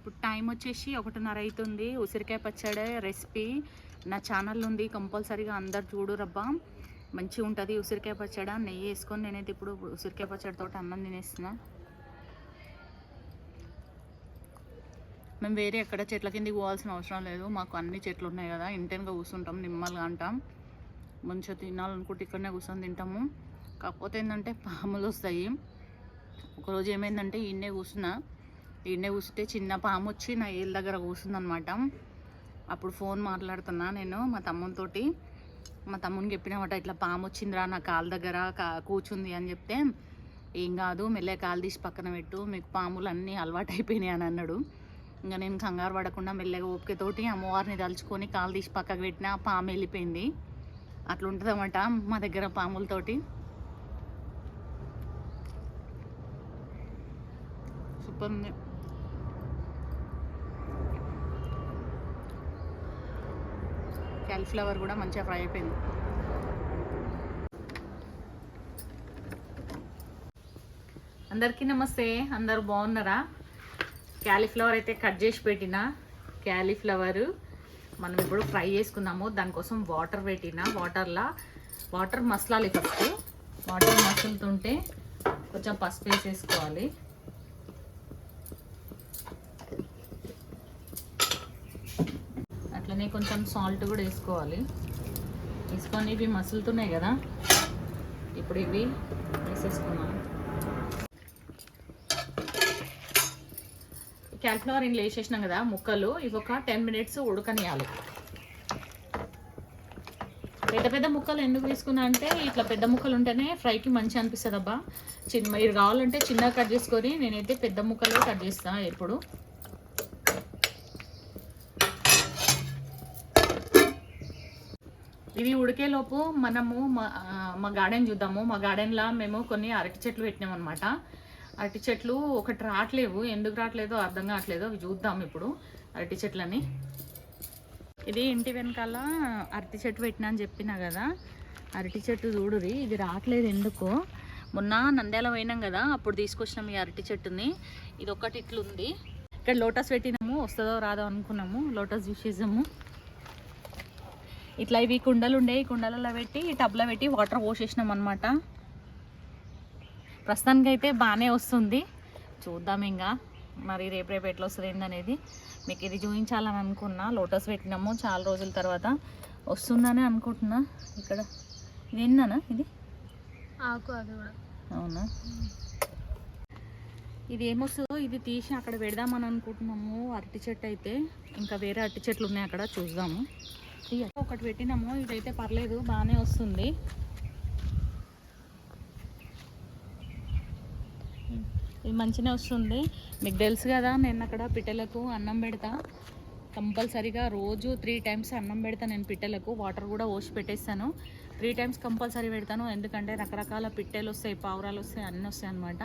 ఇప్పుడు టైం వచ్చేసి 1:30 అవుతుంది. ఉసిరికాయ పచ్చడి రెసిపీ నా ఛానల్ ఉంది, కంపల్సరీగా అందరు చూడురబ్బా. మంచిగా ఉంటుంది ఉసిరికాయ పచ్చడి. నెయ్యి వేసుకొని నేనైతే ఇప్పుడు ఉసిరికాయ పచ్చడితో అన్నం తినేస్తున్నా. మేము వేరే ఎక్కడ చెట్ల కిందకి పోవాల్సిన అవసరం లేదు, మాకు అన్ని చెట్లు ఉన్నాయి కదా. ఇంటెన్గా కూర్చుంటాం, నిమ్మలుగా అంటాం. మంచిగా తినాలనుకుంటే ఇక్కడనే కూర్చొని తింటాము. కాకపోతే ఏంటంటే పాములు వస్తాయి. ఒకరోజు ఏమైందంటే ఈయనే కూర్చుంటే చిన్న పాము వచ్చి నా ఏళ్ళ దగ్గర కూర్చుందనమాట. అప్పుడు ఫోన్ మాట్లాడుతున్నా నేను మా తమ్మునితోటి. మా తమ్మునికి చెప్పినమాట, ఇట్లా పాము వచ్చిందిరా నా కాలు దగ్గర కూర్చుంది అని చెప్తే, ఏం కాదు మెల్లగా కాలు తీసి పక్కన పెట్టు, మీకు పాములు అన్నీ అలవాటు అయిపోయినాయి అని అన్నాడు. ఇంకా నేను కంగారు పడకుండా మెల్లగా ఓపికతోటి అమ్మవారిని తలుచుకొని కాలు తీసి పక్కకు పెట్టిన పాము వెళ్ళిపోయింది. అట్లా ఉంటుందన్నమాట మా దగ్గర పాములతోటి. సూపర్ ఉంది. క్యాలీఫ్లవర్ కూడా మంచిగా ఫ్రై అయిపోయింది. అందరికీ నమస్తే, అందరు బాగున్నారా? క్యాలీఫ్లవర్ అయితే కట్ చేసి పెట్టిన క్యాలీఫ్లవర్ మనం ఇప్పుడు ఫ్రై చేసుకుందాము. దానికోసం వాటర్ పెట్టిన, వాటర్ మసలాలి. ఫస్ట్ వాటర్ మసులుతుంటే కొంచెం పసుపు వేసేసుకోవాలి. అట్లనే కొంచెం సాల్ట్ కూడా వేసుకోవాలి. వేసుకొని ఇవి మసులుతున్నాయి కదా, ఇప్పుడు ఇవి వేసేసుకున్నాను. క్యాలీఫ్లవర్ ఇంట్లో వేసేసినాం కదా ముక్కలు, ఇవి ఒక 10 minutes ఉడకనియాలి. పెద్ద ముక్కలు ఎందుకు తీసుకున్నా అంటే ఇట్లా పెద్ద ముక్కలు ఉంటేనే ఫ్రైకి మంచిగా అనిపిస్తుంది అబ్బా. మీరు కావాలంటే చిన్నగా కట్ చేసుకొని, నేనైతే పెద్ద ముక్కలు కట్ చేస్తాను ఎప్పుడు. ఇవి ఉడికేలోపు మనము మా గార్డెన్ చూద్దాము. మా గార్డెన్లో మేము కొన్ని అరటి చెట్లు పెట్టినాం అనమాట. అరటి చెట్లు ఒకటి రావట్లేవు, ఎందుకు రావట్లేదో అర్థం కావట్లేదు. అవి చూద్దాం ఇప్పుడు అరటి చెట్లని. ఇది ఇంటి వెనకాల అరటి చెట్టు పెట్టినా అని చెప్పినా కదా. అరటి చెట్టు చూడురి, ఇది రావట్లేదు ఎందుకో. మొన్న నంద్యాల పోయినాం కదా, అప్పుడు తీసుకొచ్చినాం ఈ అరటి చెట్టుని. ఇది ఒక్కటి ఇట్లుంది. ఇక్కడ లోటస్ పెట్టినాము, వస్తుందో రాదో అనుకున్నాము. లోటస్ చూసేసాము. ఇట్లా ఇవి కుండలు ఉండే, ఈ కుండలలో పెట్టి టబ్లో పెట్టి వాటర్ పోసేసినాం అనమాట. ప్రస్తుతానికి అయితే బాగానే వస్తుంది. చూద్దాం ఇంకా మరి రేపు ఎట్లా వస్తుంది ఏందనేది. మీకు ఇది చూపించాలని అనుకున్నా. లోటస్ పెట్టినాము చాలా రోజుల తర్వాత, వస్తుందని అనుకుంటున్నా. ఇక్కడ ఇది ఏందనా, ఇది ఆకు, అది కూడా అవునా. ఇది ఏమొస్తుందో ఇది తీసి అక్కడ పెడదామని అనుకుంటున్నాము. అరటి చెట్టు అయితే ఇంకా వేరే అరటి చెట్లు ఉన్నాయి అక్కడ, చూద్దాము. ఒకటి పెట్టినాము, ఇదైతే పర్లేదు బాగానే వస్తుంది. ఇది మంచిగా వస్తుంది. మీకు తెలుసు కదా, నేను అక్కడ పిట్టలకు అన్నం పెడతా కంపల్సరీగా. రోజు 3 times అన్నం పెడతా నేను పిట్టలకు. వాటర్ కూడా పోసి పెట్టేస్తాను. 3 times కంపల్సరీ పెడతాను. ఎందుకంటే రకరకాల పిట్టలు వస్తాయి, పావురాలు వస్తాయి, అన్నీ వస్తాయి అన్నమాట.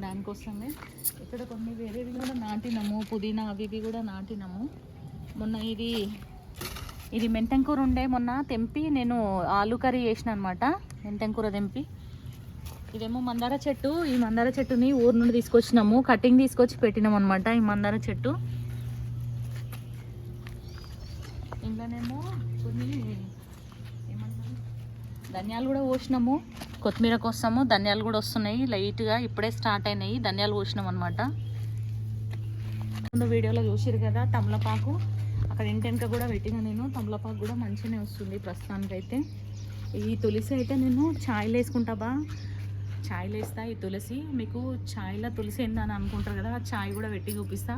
దానికోసమే ఇక్కడ కొన్ని వేరేవి కూడా నాటినాము, పుదీనా అవి కూడా నాటినాము. మొన్న ఇది మెంతంకూర ఉండే, మొన్న తెంపి నేను ఆలు కర్రీ చేసిన అనమాట. మెంతంకూర తెంపి. ఇదేమో మందార చెట్టు. ఈ మందార చెట్టుని ఊరు నుండి తీసుకొచ్చినాము, కటింగ్ తీసుకొచ్చి పెట్టినాం అనమాట. ఈ మందార చెట్టు ఇంట్లోనేమో కొన్ని ఏమంటారు ధనియాలు కూడా పోసినాము. కొత్తిమీర కోస్తాము, ధనియాలు కూడా వస్తున్నాయి లైట్గా, ఇప్పుడే స్టార్ట్ అయినాయి. ధనియాలు పోసినాం అనమాట. ముందు వీడియోలో చూసిరు కదా తమలపాకు, అక్కడ ఇంటెనక కూడా పెట్టిన నేను. తమలపాకు కూడా మంచిగానే వస్తుంది ప్రస్తుతానికైతే. ఈ తులసి అయితే నేను ఛాయ్లో వేసుకుంటాబా, ఛాయ్లో వేస్తా. ఈ తులసి మీకు ఛాయ్లో తులసి ఏందని అనుకుంటారు కదా, ఛాయ్ కూడా పెట్టి చూపిస్తా.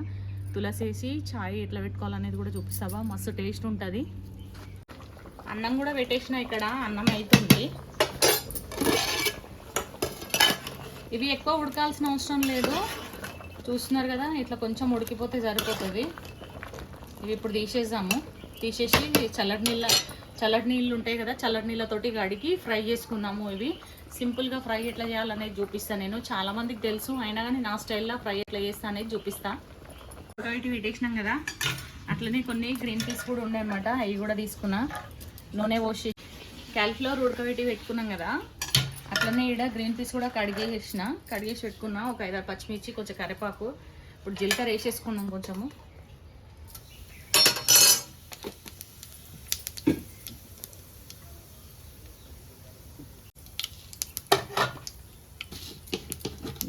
తులసి వేసి ఛాయ్ ఎట్లా పెట్టుకోవాలనేది కూడా చూపిస్తావా, మస్తు టేస్ట్ ఉంటుంది. అన్నం కూడా పెట్టేసిన ఇక్కడ, అన్నం అవుతుంది. ఇవి ఎక్కువ ఉడకాల్సిన అవసరం లేదు, చూస్తున్నారు కదా. ఇట్లా కొంచెం ఉడికిపోతే సరిపోతుంది. ఇవి ఇప్పుడు తీసేసి చల్లటి నీళ్ళు ఉంటాయి కదా, చల్లటి నీళ్ళతోటి కడిగి ఫ్రై చేసుకున్నాము. ఇవి సింపుల్గా ఫ్రై ఎట్లా చేయాలనేది చూపిస్తాను నేను. చాలామందికి తెలుసు, అయినా కానీ నా స్టైల్లో ఫ్రై ఎట్లా చేస్తా అనేది చూపిస్తా. ఉడకబెట్టి పెట్టేసినాం కదా, అట్లనే కొన్ని గ్రీన్ పీస్ కూడా ఉండే అనమాట, అవి కూడా తీసుకున్నా. నూనె పోసి క్యాలీఫ్లవర్ ఉడకబెట్టి పెట్టుకున్నాం కదా, అట్లనే ఇక్కడ గ్రీన్ పీస్ కూడా కడిగేసి పెట్టుకున్నా. ఒక 5-6 పచ్చిమిర్చి, కొంచెం కరివేపాకు, ఇప్పుడు జీలకర్ర వేసేసుకున్నాం కొంచెము.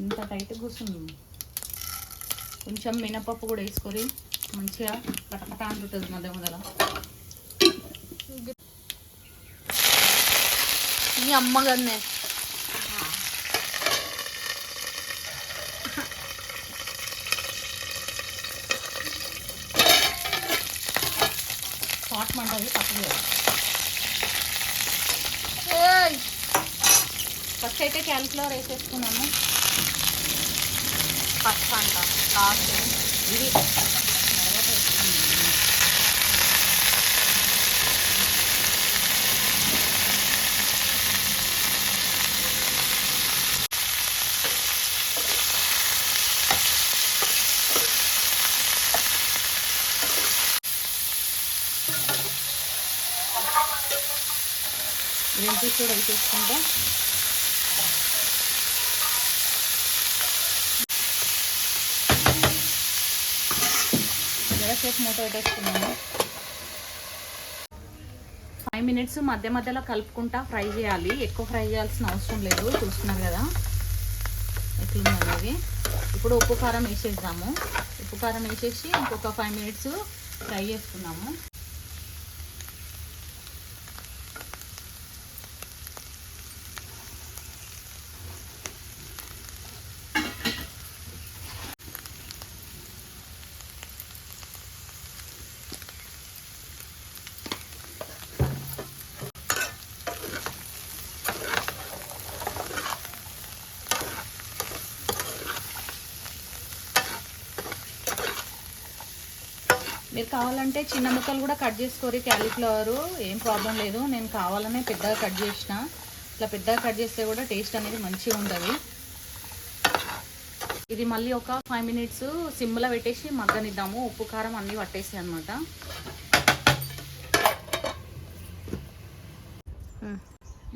ఇంత టైట్ కూర్చుంది. కొంచెం మినపప్పు కూడా వేసుకొని మంచిగా కటకట అంటుంటుంది మధ్య మొదల. మీ అమ్మగారినే హాట్ మంటది పక్కన. ఫస్ట్ అయితే క్యాలిఫ్లవర్ వేసేసుకున్నాము. ఫస్ట్ అంట లాస్ట్ ఇది తర్వాత వేసుకున్నాము. గ్రీన్ పీస్ కూడా వేసేసుకుంటే జరసేపు మూత పెట్టేసుకున్నాము. 5 minutes మధ్య మధ్యలో కలుపుకుంటా ఫ్రై చేయాలి. ఎక్కువ ఫ్రై చేయాల్సిన అవసరం లేదు. చూస్తున్నారు కదా ఎట్లున్నది అది. ఇప్పుడు ఉప్పు కారం వేసేద్దాము. ఉప్పు కారం వేసేసి ఇంకొక 5 minutes ఫ్రై చేసుకున్నాము. మీరు కావాలంటే చిన్న ముక్కలు కూడా కట్ చేసుకోరు క్యాలీఫ్లవర్, ఏం ప్రాబ్లం లేదు. నేను కావాలనే పెద్దగా కట్ చేసిన. ఇట్లా పెద్దగా కట్ చేస్తే కూడా టేస్ట్ అనేది మంచిగా ఉంటుంది. ఇది మళ్ళీ ఒక 5 minutes సిమ్లో పెట్టేసి మగ్గనిద్దాము. ఉప్పు కారం అన్నీ పట్టేసి అనమాట.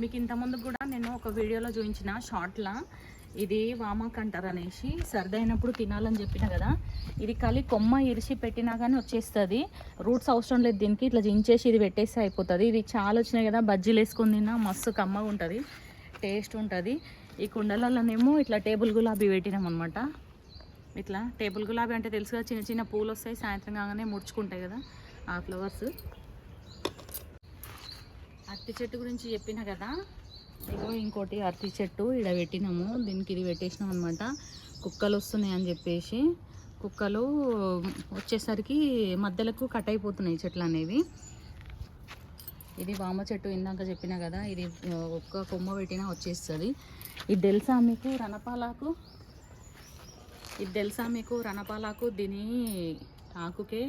మీకు ఇంతకుముందు కూడా నేను ఒక వీడియోలో చూపించిన షార్ట్లా ఇది వామాక్ అంటారు అనేసి, సర్దైనప్పుడు తినాలని చెప్పిన కదా. ఇది కలి కొమ్మ ఇరిచి పెట్టినా కానీ వచ్చేస్తుంది. రూట్స్ అవసరం లేదు దీనికి. ఇట్లా జించేసి ఇది పెట్టేస్తే అయిపోతుంది. ఇది చాలా వచ్చినాయి కదా, బజ్జీలు వేసుకొని తిన్నా మస్తు కమ్మగా ఉంటుంది, టేస్ట్ ఉంటుంది. ఈ కుండలలోనేమో ఇట్లా టేబుల్ గులాబీ పెట్టినాం అనమాట. ఇట్లా టేబుల్ గులాబీ అంటే తెలుసుగా, చిన్న చిన్న పూలు వస్తాయి, సాయంత్రం కాగానే ముడుచుకుంటాయి కదా ఆ ఫ్లవర్స్. అరటి చెట్టు గురించి చెప్పిన కదా, ఇగో ఇంకోటి అరటి చెట్టు ఇక్కడ పెట్టినాము. దీనికి ఇది పెట్టేసినాం అనమాట. కుక్కలు వస్తున్నాయి అని చెప్పేసి, కుక్కలు వచ్చేసరికి మధ్యలకు కట్ అయిపోతున్నాయి చెట్లు అనేవి. ఇది వామ చెట్టు ఇందాక చెప్పిన కదా, ఇది ఒక్క కొమ్మ పెట్టినా వచ్చేస్తుంది. ఇది తెలుసా మీకు రణపాలాకు? ఇది తెలుసా మీకు రణపాలాకు? దీని ఆకుకే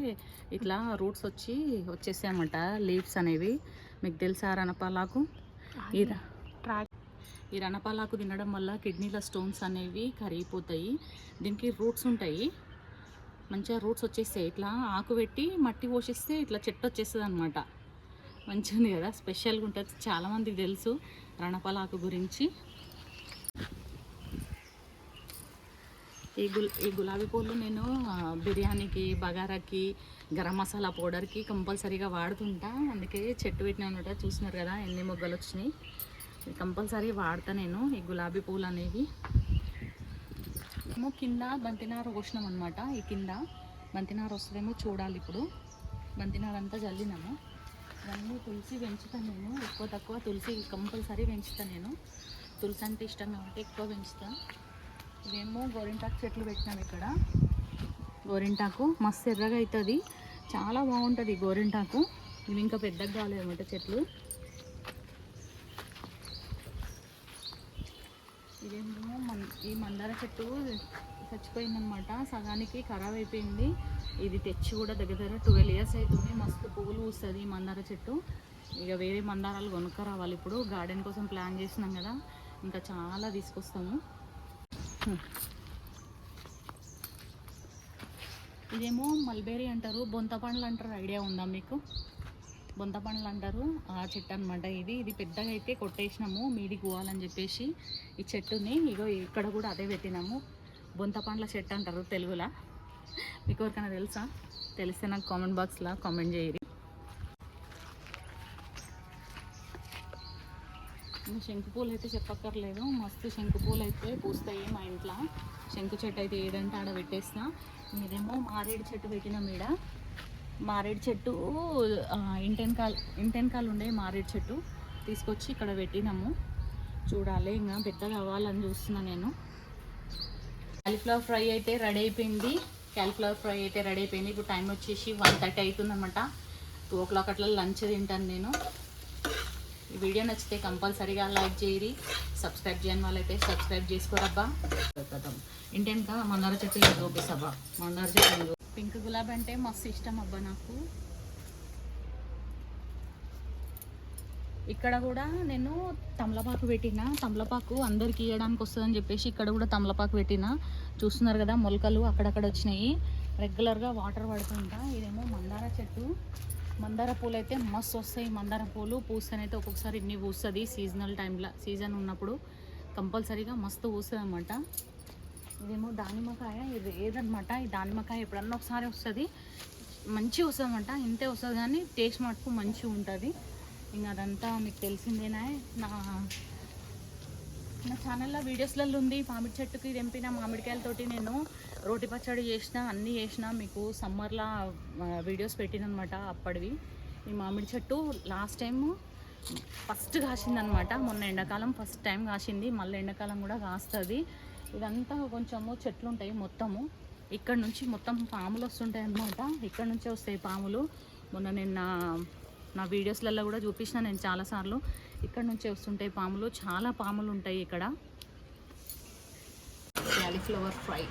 ఇట్లా రూట్స్ వచ్చేసాయన్నమాట, లీవ్స్ అనేవి. మీకు తెలుసా రణపాలాకు? ఈ రణపాలాకు తినడం వల్ల కిడ్నీల స్టోన్స్ అనేవి కరిగిపోతాయి. దీనికి రూట్స్ ఉంటాయి, మంచిగా రూట్స్ వచ్చేస్తాయి. ఇట్లా ఆకు పెట్టి మట్టి పోషిస్తే ఇట్లా చెట్టు వచ్చేస్తుంది అనమాట. మంచిగా ఉంది కదా, స్పెషల్గా ఉంటుంది. చాలామందికి తెలుసు రణపాలాకు గురించి. ఈ గులాబీ పూలు నేను బిర్యానీకి, బగారాకి, గరం మసాలా పౌడర్కి కంపల్సరీగా వాడుతుంటా. అందుకే చెట్టు పెట్టినా అనమాట. చూస్తున్నారు కదా ఎన్ని మొగ్గలు వచ్చినాయి. కంపల్సరీ వాడతా నేను ఈ గులాబీ పూలు అనేవి. మేము కింద బంతినార పోసినాం అనమాట. ఈ కింద బంతినార వస్తుందేమో చూడాలి. ఇప్పుడు బంతినార అంతా జల్లినాము. ఇవన్నీ తులసి పెంచుతాను నేను. ఎక్కువ తక్కువ తులసి కంపల్సరీ పెంచుతాను నేను. తులసి అంటే ఇష్టం కాబట్టి ఎక్కువ పెంచుతాను. ఇవేమో గోరింటాకు చెట్లు పెట్టినాం ఇక్కడ. గోరింటాకు మస్తు ఎర్రగా అవుతుంది, చాలా బాగుంటుంది గోరింటాకు. ఇవి ఇంకా పెద్దగా కాలేదన్నమాట చెట్లు. ఇదేమో ఈ మందార చెట్టు చచ్చిపోయిందనమాట, సగానికి ఖరాబ్ అయిపోయింది. ఇది తెచ్చి కూడా దగ్గర దగ్గర 12 years అవుతుంది. మస్తు పువ్వులు పూస్తుంది ఈ మందార చెట్టు. ఇక వేరే మందారాలు కొనుక్క రావాలి. ఇప్పుడు గార్డెన్ కోసం ప్లాన్ చేసినాం కదా, ఇంకా చాలా తీసుకొస్తాము. ఇదేమో మల్బేరీ అంటారు, బొంత పండ్లు అంటారు. ఐడియా ఉందా మీకు? బొంత పండ్లు అంటారు ఆ చెట్టు అనమాట. ఇది పెద్దగా అయితే కొట్టేసినాము మీది పోవాలని చెప్పేసి ఈ చెట్టుని. ఇగో ఇక్కడ కూడా అదే పెట్టినాము. బొంత పండ్ల చెట్టు అంటారు తెలుగులో. మీకు ఎవరికైనా తెలుసా? తెలిస్తే నాకు కామెంట్ బాక్స్లో కామెంట్ చేయరి. శంకు పూలు అయితే చెప్పక్కర్లేదు, మస్తు శంకు పూలు అయితే పూస్తాయి మా ఇంట్లో. శంకు చెట్టు అయితే ఏదంటే ఆడ పెట్టేస్తా. మీరేమో మారేడు చెట్టు పెట్టిన మీడ, మారేడు చెట్టు ఇంటెనకాలు ఉండే మారేడు చెట్టు తీసుకొచ్చి ఇక్కడ పెట్టినాము. చూడాలి ఇంకా పెద్దగా అవ్వాలని చూస్తున్నా నేను. క్యాలీఫ్లవర్ ఫ్రై అయితే రెడీ అయిపోయింది. ఇప్పుడు టైం వచ్చేసి 1:30 అవుతుందన్నమాట. 2 o'clock అట్లా లంచ్ తింటాను నేను. ఈ వీడియో నచ్చితే కంపల్సరీగా లైక్ చేయరి, సబ్స్క్రైబ్ చేయని వాళ్ళైతే సబ్స్క్రైబ్ చేసుకోరబ్బా. ఇంటెనక మందార చెట్టు చూపిస్తాబ్బా. మందార చెట్టు పింక్ గులాబీ అంటే మస్తు ఇష్టం అబ్బా నాకు. ఇక్కడ కూడా నేను తమలపాకు పెట్టిన, తమలపాకు అందరికి ఇవ్వడానికి వస్తుందని చెప్పేసి ఇక్కడ కూడా తమలపాకు పెట్టిన. చూస్తున్నారు కదా మొలకలు అక్కడక్కడ వచ్చినాయి. రెగ్యులర్గా వాటర్ పడుతుంటా. ఇదేమో మందార చెట్టు. మందార పూలు అయితే మస్తు వస్తాయి. మందార పూలు పూస్తేనైతే ఒక్కొక్కసారి ఇన్ని పూస్తుంది. సీజనల్ టైంలో, సీజన్ ఉన్నప్పుడు కంపల్సరీగా మస్తు పూస్తుంది అన్నమాట. ఇదేమో దానిమ్మకాయ. ఇది ఏదనమాట, ఈ దానిమ్మకాయ ఎప్పుడన్నా ఒకసారి వస్తుంది, మంచిగా వస్తుంది అన్నమాట. ఇంతే వస్తుంది కానీ టేస్ట్ మటుకు మంచిగా ఉంటుంది. ఇంకా అదంతా మీకు తెలిసిందేనా. నా ఛానల్లో వీడియోస్లలో ఉంది. మామిడి చెట్టుకి తెంపిన మామిడికాయలతోటి నేను రోటి పచ్చడి చేసిన, అన్నీ చేసిన. మీకు సమ్మర్లో వీడియోస్ పెట్టినమాట అప్పటివి. ఈ మామిడి చెట్టు లాస్ట్ టైం ఫస్ట్ కాసిందనమాట. మొన్న ఎండాకాలం ఫస్ట్ టైం కాసింది. మళ్ళీ ఎండాకాలం కూడా కాస్తుంది. ఇదంతా కొంచెము చెట్లు ఉంటాయి మొత్తము. ఇక్కడ నుంచి మొత్తం పాములు వస్తుంటాయి అన్నమాట. ఇక్కడ నుంచే వస్తాయి పాములు. మొన్న నేను నా వీడియోస్లలో కూడా చూపించిన నేను చాలాసార్లు. ఇక్కడ నుంచే వస్తుంటాయి పాములు. చాలా పాములు ఉంటాయి ఇక్కడ. Cauliflower fry.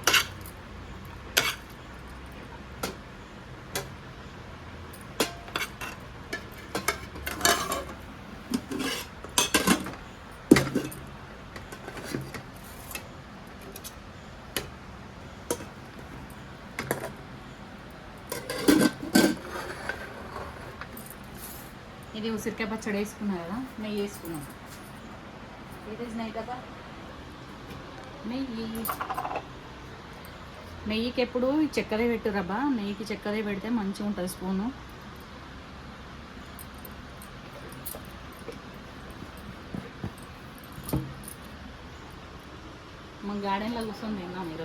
ఇది ఉసిరికాయ పచ్చడి వేసుకున్నా కదా, నెయ్యి వేసుకున్నాను. ఏదేసి నెయ్యి కదా, నెయ్యికి ఎప్పుడు చక్కెర పెట్టురబ్బా. నెయ్యికి చక్కెర పెడితే మంచిగా ఉంటుంది స్పూను. మా గార్డెన్లో కూర్చొని తిన్నాం ఈరోజు.